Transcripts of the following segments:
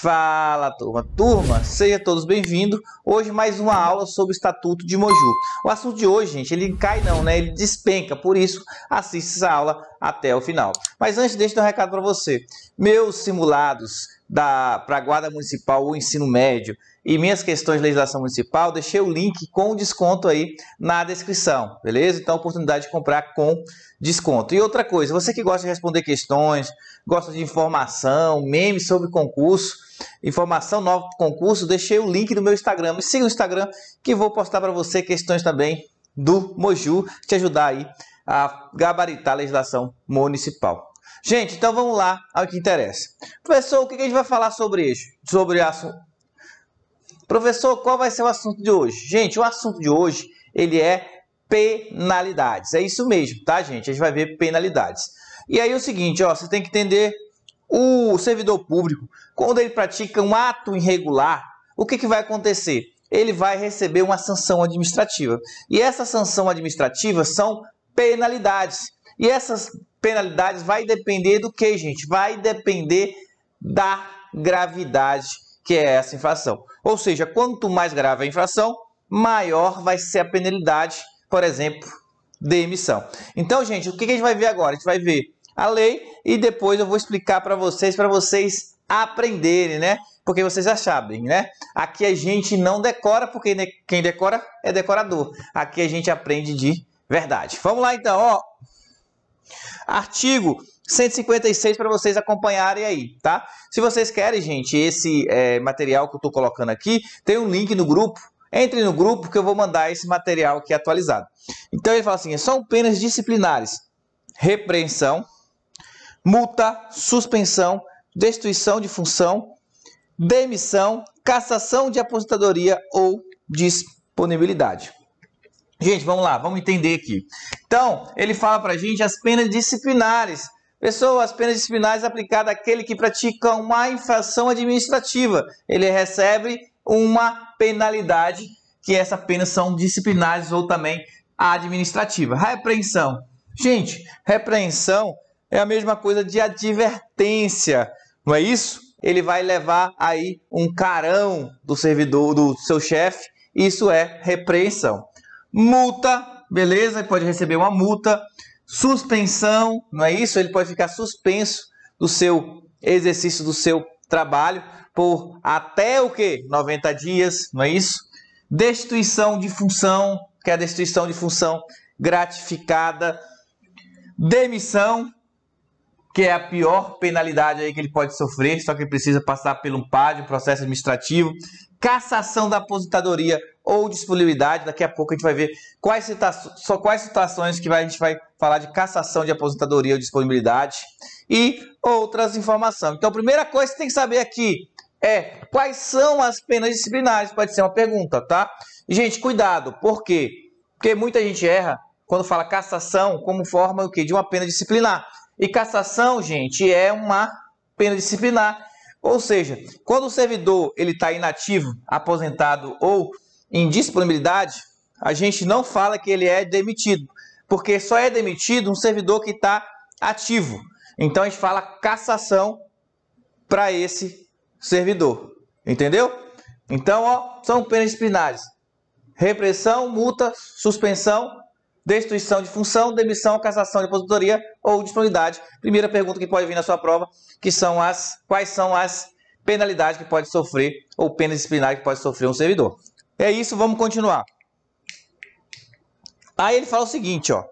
Fala, turma! Turma, sejam todos bem-vindos. Hoje mais uma aula sobre o Estatuto de Moju. O assunto de hoje, gente, ele cai não, né? Ele despenca, por isso assista essa aula até o final. Mas antes, deixa eu dar um recado para você. Meus simulados para a Guarda Municipal ou Ensino Médio e minhas questões de legislação municipal, deixei o link com desconto aí na descrição, beleza? Então, a oportunidade de comprar com desconto. E outra coisa, você que gosta de responder questões, gosta de informação, memes sobre concurso, informação nova para concurso, deixei o link do meu Instagram. Me siga no Instagram que vou postar para você questões também do Moju, te ajudar aí a gabaritar a legislação municipal. Gente, então vamos lá ao que interessa. Professor, o que a gente vai falar sobre isso? Sobre o assunto. Professor, qual vai ser o assunto de hoje? Gente, o assunto de hoje, ele é penalidades. É isso mesmo, tá, gente? A gente vai ver penalidades. E aí é o seguinte, ó, você tem que entender o servidor público, quando ele pratica um ato irregular, o que vai acontecer? Ele vai receber uma sanção administrativa. E essa sanção administrativa são penalidades. E essas penalidades vai depender do que, gente? Vai depender da gravidade que é essa infração. Ou seja, quanto mais grave a infração, maior vai ser a penalidade, por exemplo, demissão. Então, gente, o que a gente vai ver agora? A gente vai ver a lei e depois eu vou explicar para vocês aprenderem, né? Porque vocês já sabem, né? Aqui a gente não decora, porque quem decora é decorador. Aqui a gente aprende de verdade. Vamos lá, então, ó. Artigo 156 para vocês acompanharem aí, tá? Se vocês querem, gente, esse material que eu estou colocando aqui, tem um link no grupo. Entre no grupo que eu vou mandar esse material aqui atualizado. Então ele fala assim, são penas disciplinares: repreensão, multa, suspensão, destituição de função, demissão, cassação de aposentadoria ou disponibilidade. Gente, vamos lá, vamos entender aqui. Então, ele fala para a gente as penas disciplinares. Pessoal, as penas disciplinares aplicadas àquele que pratica uma infração administrativa. Ele recebe uma penalidade, que essa pena são disciplinares ou também administrativa. Repreensão. Gente, repreensão é a mesma coisa de advertência, não é isso? Ele vai levar aí um carão do servidor, do seu chefe, isso é repreensão. Multa, beleza? Ele pode receber uma multa. Suspensão, não é isso? Ele pode ficar suspenso do seu exercício do seu trabalho por até o quê? 90 dias, não é isso? Destituição de função, que é a destituição de função gratificada. Demissão, que é a pior penalidade aí que ele pode sofrer, só que ele precisa passar pelo um PAD, um processo administrativo. Cassação da aposentadoria ou disponibilidade. Daqui a pouco a gente vai ver quais situações que a gente vai falar de cassação de aposentadoria ou disponibilidade e outras informações. Então, a primeira coisa que você tem que saber aqui é quais são as penas disciplinares. Pode ser uma pergunta, tá? E, gente, cuidado. Por quê? Porque muita gente erra quando fala cassação como forma o quê? De uma pena disciplinar. E cassação, gente, é uma pena disciplinar. Ou seja, quando o servidor está inativo, aposentado ou em disponibilidade, a gente não fala que ele é demitido, porque só é demitido um servidor que está ativo. Então a gente fala cassação para esse servidor, entendeu? Então, ó, são penas disciplinares: repressão, multa, suspensão, destituição de função, demissão, cassação de aposentadoria ou disponibilidade. Primeira pergunta que pode vir na sua prova, que são quais são as penalidades que pode sofrer ou penas disciplinares que pode sofrer um servidor. É isso, vamos continuar. Aí ele fala o seguinte, ó.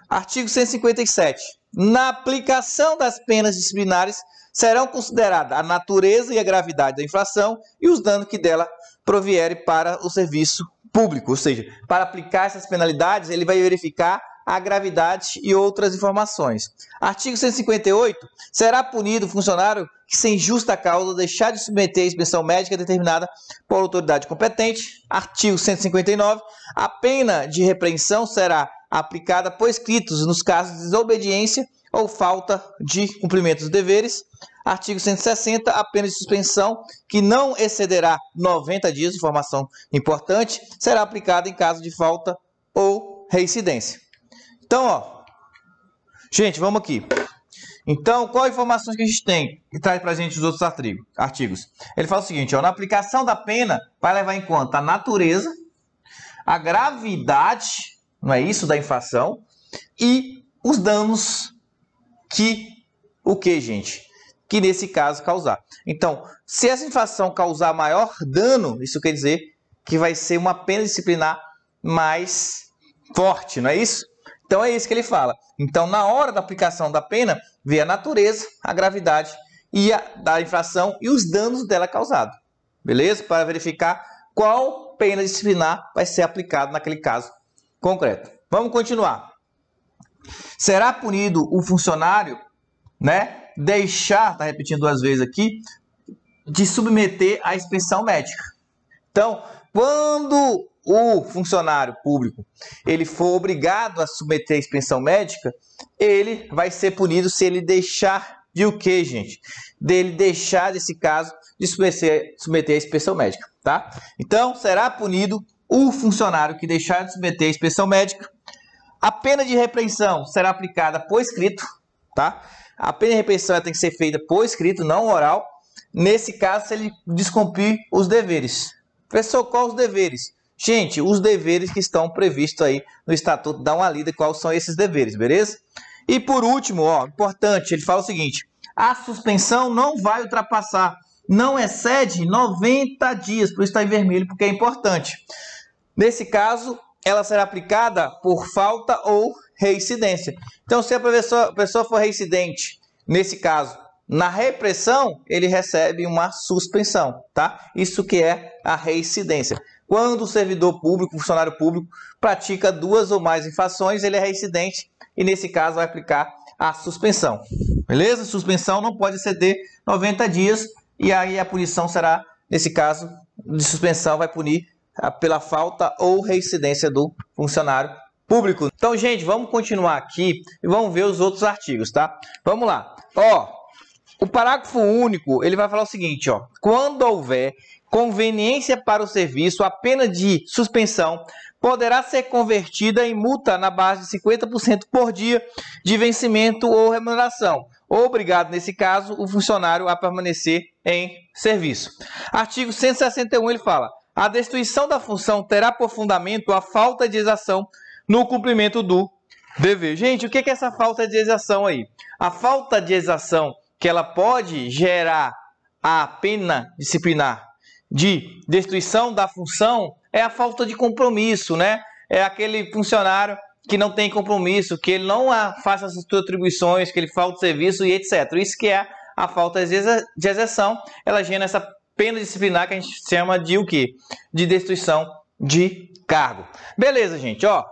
Artigo 157. Na aplicação das penas disciplinares serão consideradas a natureza e a gravidade da infração e os danos que dela provierem para o serviço público. Ou seja, para aplicar essas penalidades, ele vai verificar a gravidade e outras informações. Artigo 158. Será punido o funcionário que, sem justa causa, deixar de submeter a inspeção médica determinada por autoridade competente. Artigo 159. A pena de repreensão será aplicada por escritos nos casos de desobediência ou falta de cumprimento dos deveres. Artigo 160. A pena de suspensão, que não excederá 90 dias, informação importante, será aplicada em caso de falta ou reincidência. Então, ó, gente, vamos aqui. Então, qual a informação que a gente tem que traz para a gente os outros artigos? Ele fala o seguinte, ó, na aplicação da pena, vai levar em conta a natureza, a gravidade, não é isso, da infração, e os danos gente? Que nesse caso causar. Então, se essa infração causar maior dano, isso quer dizer que vai ser uma pena disciplinar mais forte, não é isso? Então é isso que ele fala. Então, na hora da aplicação da pena, vê a natureza, a gravidade da infração e os danos dela causados. Beleza? Para verificar qual pena disciplinar vai ser aplicada naquele caso concreto. Vamos continuar. Será punido o funcionário, né? Deixar, tá repetindo duas vezes aqui, de submeter à inspeção médica. Então, quando o funcionário público ele for obrigado a submeter à inspeção médica, ele vai ser punido se ele deixar de o quê, gente? Dele deixar, nesse caso, de submeter à inspeção médica, tá? Então, será punido o funcionário que deixar de submeter à inspeção médica. A pena de repreensão será aplicada por escrito, tá? A pena de repreensão tem que ser feita por escrito, não oral. Nesse caso, se ele descumprir os deveres. Professor, quais os deveres? Gente, os deveres que estão previstos aí no estatuto, dá uma lida quais são esses deveres, beleza? E por último, ó, importante, ele fala o seguinte, a suspensão não vai ultrapassar, não excede 90 dias, por isso está em vermelho, porque é importante. Nesse caso, ela será aplicada por falta ou reincidência. Então, se a pessoa for reincidente, nesse caso, na repressão, ele recebe uma suspensão, tá? Isso que é a reincidência. Quando o servidor público, o funcionário público, pratica duas ou mais infrações, ele é reincidente e, nesse caso, vai aplicar a suspensão. Beleza? Suspensão não pode exceder 90 dias e aí a punição será, nesse caso, de suspensão, vai punir pela falta ou reincidência do funcionário público. Então, gente, vamos continuar aqui e vamos ver os outros artigos, tá? Vamos lá. Ó, o parágrafo único, ele vai falar o seguinte, ó. Quando houver conveniência para o serviço, a pena de suspensão poderá ser convertida em multa na base de 50% por dia de vencimento ou remuneração. Obrigado, nesse caso, o funcionário a permanecer em serviço. Artigo 161, ele fala: a destituição da função terá por fundamento a falta de exação no cumprimento do dever. Gente, o que é essa falta de exação aí? A falta de exação que ela pode gerar a pena disciplinar de destituição da função é a falta de compromisso, né? É aquele funcionário que não tem compromisso, que ele não faça as suas atribuições, que ele falta de serviço e etc. Isso que é a falta de exação, ela gera essa pena disciplinar que a gente chama de o quê? De destituição de cargo. Beleza, gente, ó.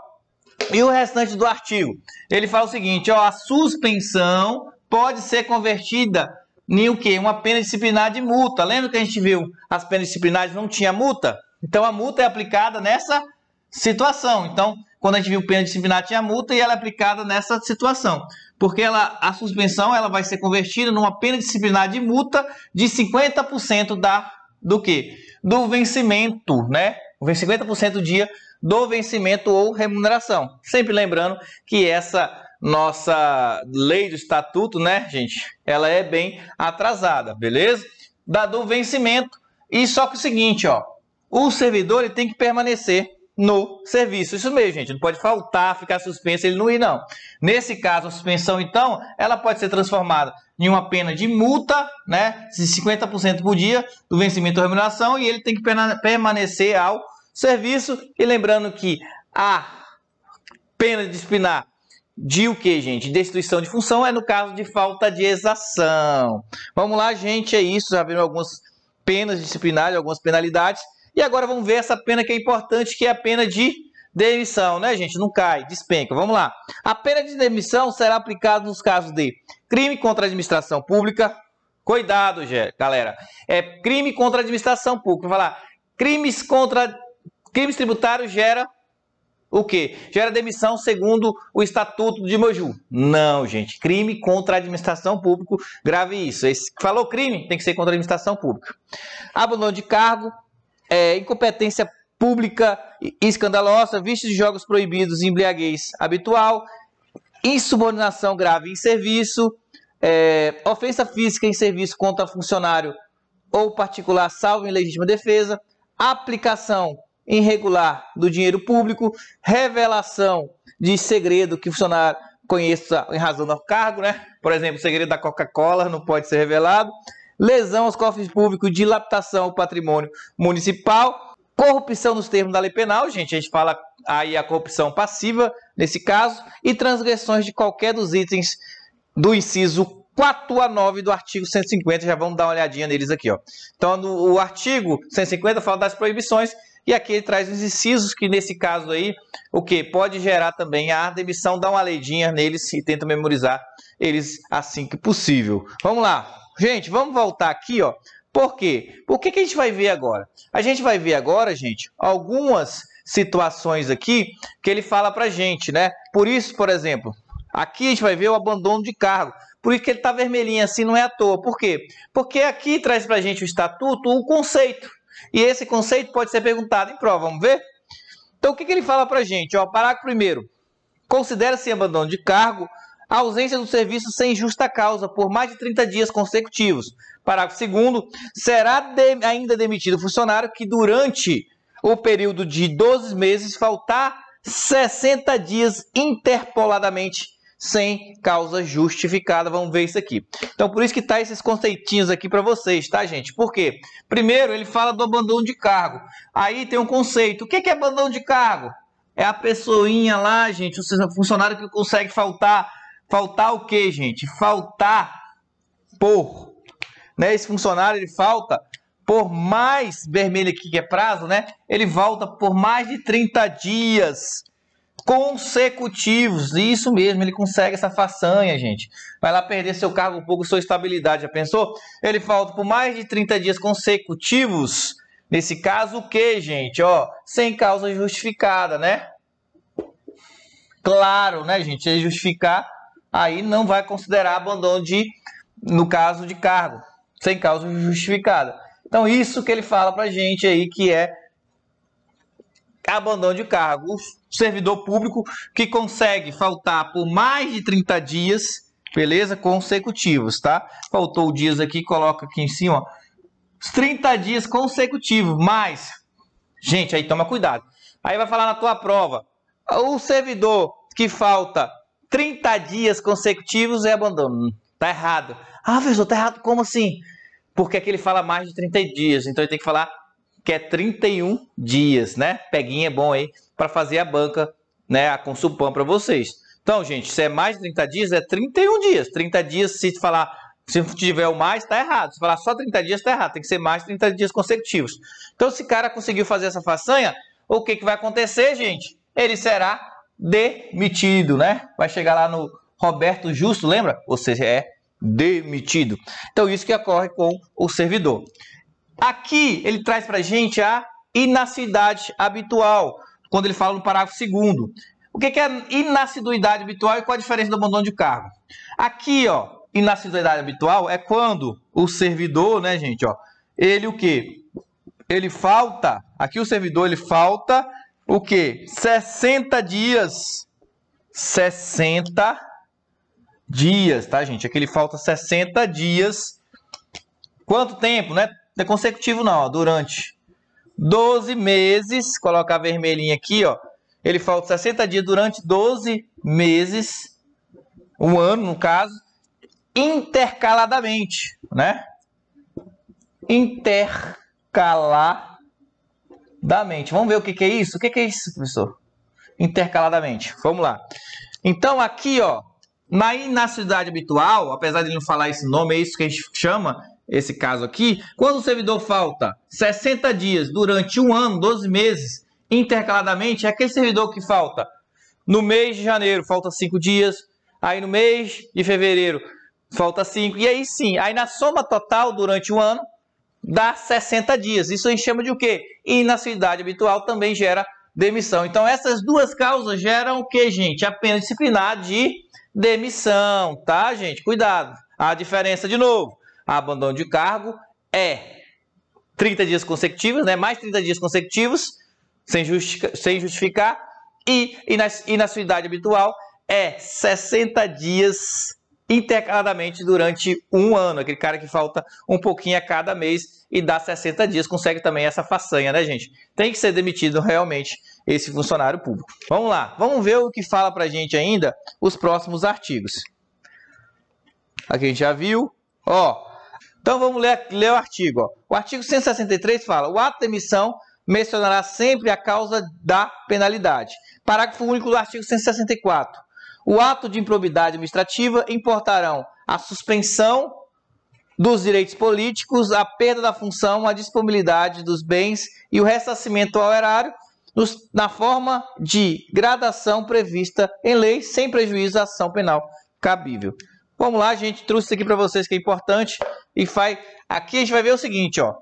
E o restante do artigo? Ele fala o seguinte, ó, a suspensão pode ser convertida em o quê? Uma pena disciplinar de multa. Lembra que a gente viu as penas disciplinares não tinha multa? Então a multa é aplicada nessa situação. Então, quando a gente viu pena disciplinar tinha multa e ela é aplicada nessa situação. Porque a suspensão ela vai ser convertida numa pena disciplinar de multa de 50% do quê? Do vencimento, né? 50% do dia do vencimento ou remuneração. Sempre lembrando que essa nossa lei do estatuto, né, gente? Ela é bem atrasada, beleza? Do vencimento. E só que o seguinte, ó. O servidor ele tem que permanecer no serviço. Isso mesmo, gente. Não pode faltar, ficar suspenso, ele não ir, não. Nesse caso, a suspensão, então, ela pode ser transformada em uma pena de multa, né? De 50% por dia do vencimento ou remuneração e ele tem que permanecer ao serviço. E lembrando que a pena disciplinar de o que, gente? Destituição de função é no caso de falta de exação. Vamos lá, gente, é isso. Já vimos algumas penas disciplinares, algumas penalidades. E agora vamos ver essa pena que é importante, que é a pena de demissão, né, gente? Não cai, despenca. Vamos lá. A pena de demissão será aplicada nos casos de crime contra a administração pública. Cuidado, galera. É crime contra a administração pública. Vou falar, crimes tributários gera o quê? Gera demissão segundo o Estatuto de Moju. Não, gente. Crime contra a administração pública, grave isso. Falou crime, tem que ser contra a administração pública. Abandono de cargo, incompetência pública escandalosa, vício de jogos proibidos, embriaguez habitual, insubordinação grave em serviço, ofensa física em serviço contra funcionário ou particular, salvo em legítima defesa, aplicação irregular do dinheiro público, revelação de segredo que o funcionário conheça em razão do cargo, né? Por exemplo, o segredo da Coca-Cola não pode ser revelado, lesão aos cofres públicos, dilapidação ao patrimônio municipal, corrupção nos termos da lei penal, gente, a gente fala aí a corrupção passiva nesse caso, e transgressões de qualquer dos itens do inciso 4 a 9 do artigo 150, já vamos dar uma olhadinha neles aqui, ó. Então, o artigo 150 fala das proibições, e aqui ele traz os incisos que, nesse caso aí, o que pode gerar também a demissão, dá uma leidinha neles e tenta memorizar eles assim que possível. Vamos lá. Gente, vamos voltar aqui, ó. Por quê? Por que a gente vai ver agora? A gente vai ver agora, gente, algumas situações aqui que ele fala pra gente, né? Por isso, por exemplo, aqui a gente vai ver o abandono de cargo. Por isso que ele tá vermelhinho assim, não é à toa. Por quê? Porque aqui traz pra gente o estatuto, o conceito. E esse conceito pode ser perguntado em prova, vamos ver? Então, o que ele fala pra gente? Ó, parágrafo 1º. Considera-se abandono de cargo a ausência do serviço sem justa causa por mais de 30 dias consecutivos. Parágrafo 2º. Será ainda demitido o funcionário que durante o período de 12 meses faltar 60 dias interpoladamente sem causa justificada. Vamos ver isso aqui. Então, por isso que tá esses conceitinhos aqui para vocês, tá, gente? Por quê? Primeiro, ele fala do abandono de cargo. Aí tem um conceito. O que é abandono de cargo? É a pessoinha lá, gente, o funcionário que consegue faltar. Faltar o quê, gente? Faltar por... Né? Esse funcionário, ele falta por mais... Vermelho aqui, que é prazo, né? Ele volta por mais de 30 dias consecutivos. Isso mesmo, ele consegue essa façanha, gente. Vai lá perder seu cargo um pouco, sua estabilidade. Já pensou? Ele falta por mais de 30 dias consecutivos. Nesse caso, o que, gente? Ó, sem causa justificada, né? Claro, né, gente? Se justificar, aí não vai considerar abandono no caso de cargo, sem causa justificada. Então, isso que ele fala pra gente aí, que é abandono de cargo. O servidor público que consegue faltar por mais de 30 dias, beleza? Consecutivos, tá? Faltou dias aqui, coloca aqui em cima, ó. 30 dias consecutivos, mas... Gente, aí toma cuidado. Aí vai falar na tua prova. O servidor que falta 30 dias consecutivos é abandono. Tá errado. Ah, professor, tá errado como assim? Porque aqui ele fala mais de 30 dias. Então ele tem que falar que é 31 dias, né? Peguinha é bom aí para fazer a banca, né? A Consulpan para vocês. Então, gente, se é mais de 30 dias, é 31 dias. 30 dias, se tiver o mais, tá errado. Se falar só 30 dias, tá errado. Tem que ser mais de 30 dias consecutivos. Então, se o cara conseguiu fazer essa façanha, o que vai acontecer, gente? Ele será demitido, né? Vai chegar lá no Roberto Justo, lembra? Você é demitido. Então, isso que ocorre com o servidor. Aqui, ele traz pra gente a inassiduidade habitual, quando ele fala no parágrafo 2º. O que é inassiduidade habitual e qual a diferença do abandono de cargo? Aqui, ó, inassiduidade habitual é quando o servidor, né, gente, ó, ele o quê? Ele falta, aqui o servidor, ele falta o quê? 60 dias. 60 dias, tá, gente? Aqui ele falta 60 dias. Quanto tempo, né? Não é consecutivo não, ó, durante 12 meses, colocar vermelhinho aqui, ó. Ele falta 60 dias durante 12 meses, um ano no caso, intercaladamente, né? Intercaladamente. Vamos ver o que é isso? O que é isso, professor? Intercaladamente. Vamos lá. Então, aqui, ó, na inassiduidade habitual, apesar de ele não falar esse nome, é isso que a gente chama, esse caso aqui, quando o servidor falta 60 dias durante um ano, 12 meses, intercaladamente, é aquele servidor que falta no mês de janeiro, falta 5 dias, aí no mês de fevereiro, falta 5, e aí sim, aí na soma total durante um ano, dá 60 dias. Isso a gente chama de o quê? Inassiduidade habitual também gera demissão. Então, essas duas causas geram o quê, gente? A pena disciplinar de demissão, tá, gente? Cuidado. A diferença, de novo, abandono de cargo é 30 dias consecutivos, né? Mais 30 dias consecutivos, sem justificar. E inassiduidade habitual é 60 dias intercaladamente durante um ano. Aquele cara que falta um pouquinho a cada mês e dá 60 dias, consegue também essa façanha, né, gente? Tem que ser demitido realmente esse funcionário público. Vamos lá, vamos ver o que fala pra gente ainda os próximos artigos. Aqui a gente já viu, ó. Então vamos ler o artigo, ó. O artigo 163 fala: o ato de demissão mencionará sempre a causa da penalidade. Parágrafo único do artigo 164. O ato de improbidade administrativa importarão a suspensão dos direitos políticos, a perda da função, a disponibilidade dos bens e o ressarcimento ao erário na forma de gradação prevista em lei, sem prejuízo à ação penal cabível. Vamos lá, gente, trouxe isso aqui para vocês que é importante. Aqui a gente vai ver o seguinte, ó.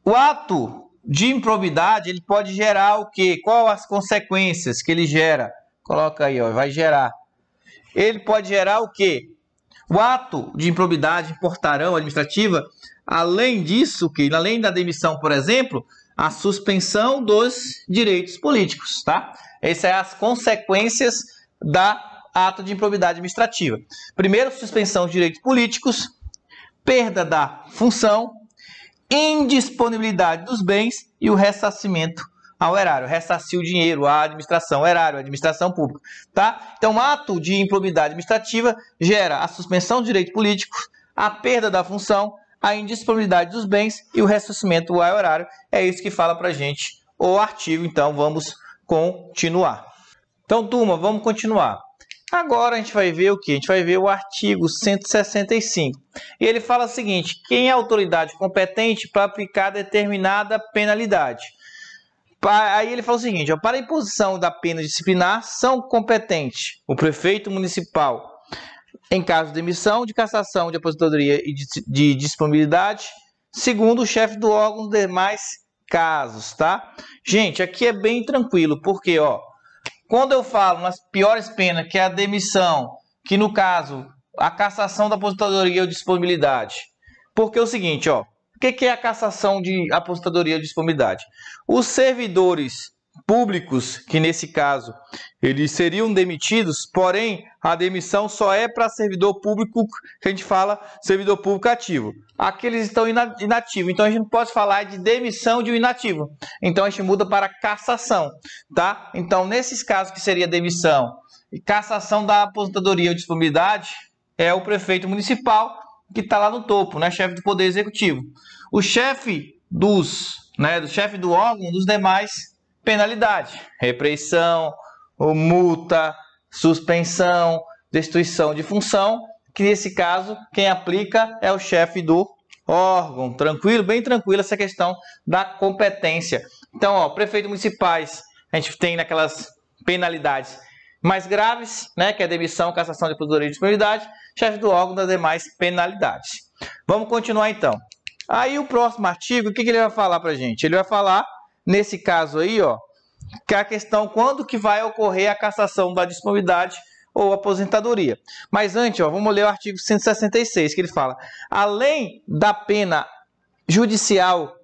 O ato de improbidade, ele pode gerar o quê? Qual as consequências que ele gera? Coloca aí, ó, vai gerar. Ele pode gerar o quê? O ato de improbidade importarão administrativa, além disso, além da demissão, por exemplo, a suspensão dos direitos políticos, tá? Essas são as consequências da ato de improbidade administrativa. Primeiro, suspensão de direitos políticos, perda da função, indisponibilidade dos bens e o ressarcimento ao erário, ressarcir o dinheiro à administração, erário, à administração pública, tá? Então, ato de improbidade administrativa gera a suspensão de direitos políticos, a perda da função, a indisponibilidade dos bens e o ressarcimento ao erário. É isso que fala pra gente o artigo, então vamos continuar. Então, turma, vamos continuar. Agora a gente vai ver o que? A gente vai ver o artigo 165. E ele fala o seguinte: quem é a autoridade competente para aplicar determinada penalidade? Aí ele fala o seguinte, ó, para a imposição da pena disciplinar são competentes o prefeito municipal em caso de demissão, de cassação, de aposentadoria e de disponibilidade, segundo o chefe do órgão, nos demais casos, tá? Gente, aqui é bem tranquilo, porque, ó, quando eu falo nas piores penas, que é a demissão, que no caso, a cassação da aposentadoria ou disponibilidade, porque é o seguinte, ó, o que é a cassação de aposentadoria ou disponibilidade? Os servidores públicos, que nesse caso eles seriam demitidos, porém a demissão só é para servidor público, que a gente fala servidor público ativo. Aqui eles estão inativos, então a gente não pode falar de demissão de um inativo. Então a gente muda para cassação, tá? Então nesses casos que seria demissão e cassação da aposentadoria ou disponibilidade, é o prefeito municipal que está lá no topo, né? Chefe do Poder Executivo. O chefe do chefe do órgão, dos demais penalidades, repreensão, multa, suspensão, destituição de função, que nesse caso quem aplica é o chefe do órgão. Tranquilo? Bem tranquilo essa questão da competência. Então, ó, prefeitos municipais, a gente tem naquelas penalidades mais graves, né, que é demissão, cassação de aposentadoria e disponibilidade, chefe do órgão das demais penalidades. Vamos continuar então. Aí o próximo artigo, o que ele vai falar pra gente? Ele vai falar, nesse caso aí, ó, que é a questão quando que vai ocorrer a cassação da disponibilidade ou aposentadoria. Mas antes, ó, vamos ler o artigo 166, que ele fala: além da pena judicial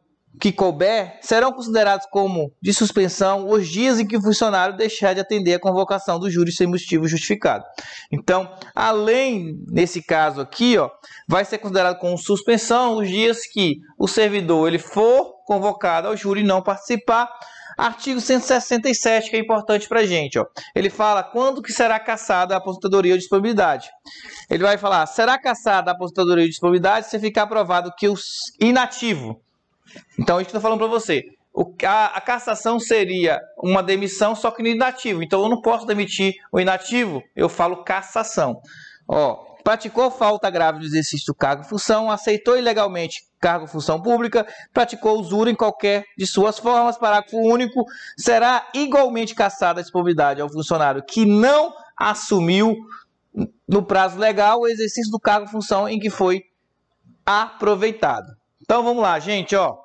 que couber, serão considerados como de suspensão os dias em que o funcionário deixar de atender a convocação do júri sem motivo justificado. Então, além, nesse caso aqui, ó, vai ser considerado como suspensão os dias que o servidor ele for convocado ao júri e não participar. Artigo 167, que é importante para a gente, ó. Ele fala quando que será cassada a aposentadoria ou disponibilidade. Ele vai falar, será cassada a aposentadoria ou disponibilidade se ficar provado que o inativo. Então, isso que eu estou falando para você. A cassação seria uma demissão, só que no inativo. Então, eu não posso demitir o inativo, eu falo cassação. Ó, praticou falta grave no exercício do cargo e função, aceitou ilegalmente cargo ou função pública, praticou usura em qualquer de suas formas, parágrafo único, será igualmente cassada a disponibilidade ao funcionário que não assumiu no prazo legal o exercício do cargo ou função em que foi aproveitado. Então vamos lá, gente, ó.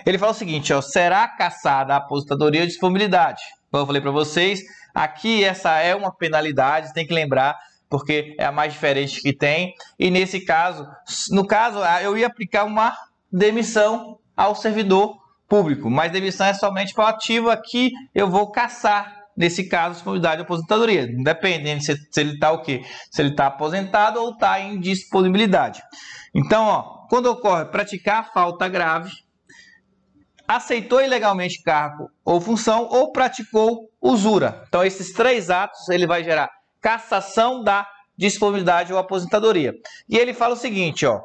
Ele fala o seguinte, ó, será cassada a aposentadoria ou disponibilidade. Como eu falei para vocês, aqui essa é uma penalidade, tem que lembrar, porque é a mais diferente que tem. E nesse caso, no caso, eu ia aplicar uma demissão ao servidor público, mas demissão é somente para o ativo. Aqui eu vou cassar nesse caso, disponibilidade de aposentadoria. Dependendo se ele está o quê? Se ele está aposentado ou está em disponibilidade. Então, ó, quando ocorre praticar falta grave, aceitou ilegalmente cargo ou função ou praticou usura. Então, esses 3 atos ele vai gerar cassação da disponibilidade ou aposentadoria. E ele fala o seguinte, ó,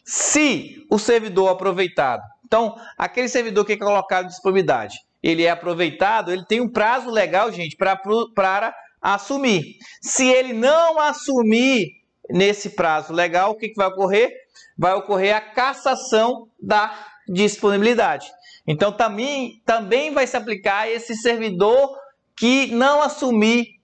se o servidor aproveitado, então, aquele servidor que é colocado em disponibilidade, ele é aproveitado, ele tem um prazo legal, gente, para assumir. Se ele não assumir nesse prazo legal, o que vai ocorrer? Vai ocorrer a cassação da disponibilidade. Então, também vai se aplicar a esse servidor que não assumir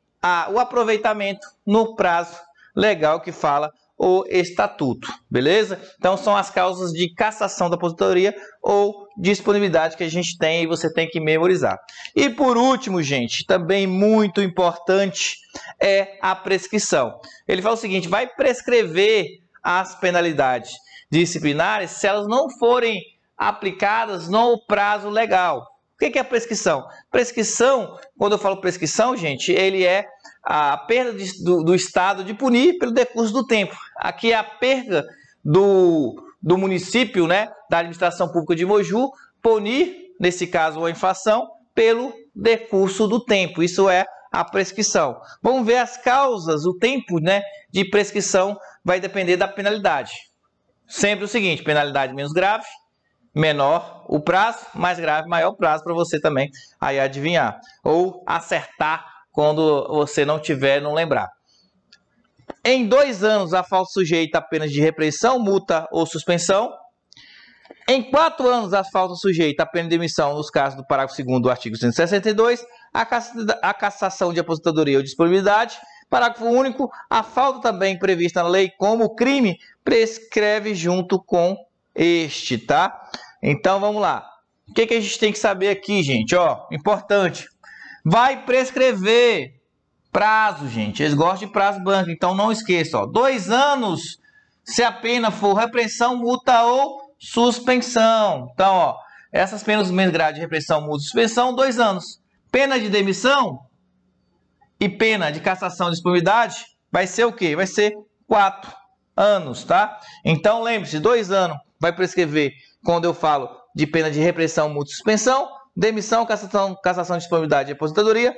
o aproveitamento no prazo legal que fala o estatuto, beleza? Então, são as causas de cassação da aposentadoria ou disponibilidade que a gente tem e você tem que memorizar. E por último, gente, também muito importante é a prescrição. Ele fala o seguinte, vai prescrever as penalidades disciplinares se elas não forem aplicadas no prazo legal. O que é a prescrição? Prescrição, quando eu falo prescrição, gente, ele é a perda do Estado de punir pelo decurso do tempo. Aqui é a perda do município, né, da administração pública de Moju, punir, nesse caso, a infração, pelo decurso do tempo. Isso é a prescrição. Vamos ver as causas, o tempo, né, de prescrição vai depender da penalidade. Sempre o seguinte, penalidade menos grave, menor o prazo, mais grave, maior o prazo, para você também aí adivinhar. Ou acertar quando você não lembrar. Em 2 anos, a falta sujeita a penas de repreensão, multa ou suspensão. Em 4 anos, a falta sujeita a pena de demissão nos casos do parágrafo 2º do artigo 162, a cassação de aposentadoria ou disponibilidade. Parágrafo único, a falta também prevista na lei como crime prescreve junto com este, tá? Então, vamos lá. O que a gente tem que saber aqui, gente? Ó, importante. Vai prescrever prazo, gente. Eles gostam de prazo banco, então não esqueça, ó. 2 anos se a pena for repreensão, multa ou suspensão. Então, ó, essas penas menos graves de repreensão, multa e suspensão, 2 anos. Pena de demissão e pena de cassação de disponibilidade vai ser o quê? Vai ser 4 anos, tá? Então, lembre-se, 2 anos vai prescrever quando eu falo de pena de repressão, multa e suspensão, demissão, cassação de disponibilidade e aposentadoria,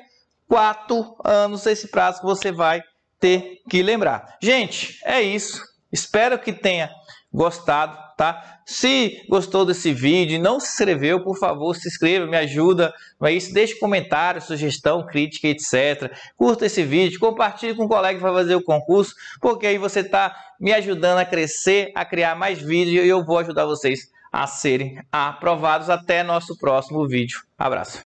4 anos, esse prazo que você vai ter que lembrar. Gente, é isso. Espero que tenha gostado, tá? Se gostou desse vídeo e não se inscreveu, por favor, se inscreva, me ajuda. Não é isso? Deixe comentário, sugestão, crítica, etc. Curta esse vídeo, compartilhe com um colega que vai fazer o concurso, porque aí você está me ajudando a crescer, a criar mais vídeos e eu vou ajudar vocês a serem aprovados. Até nosso próximo vídeo. Abraço.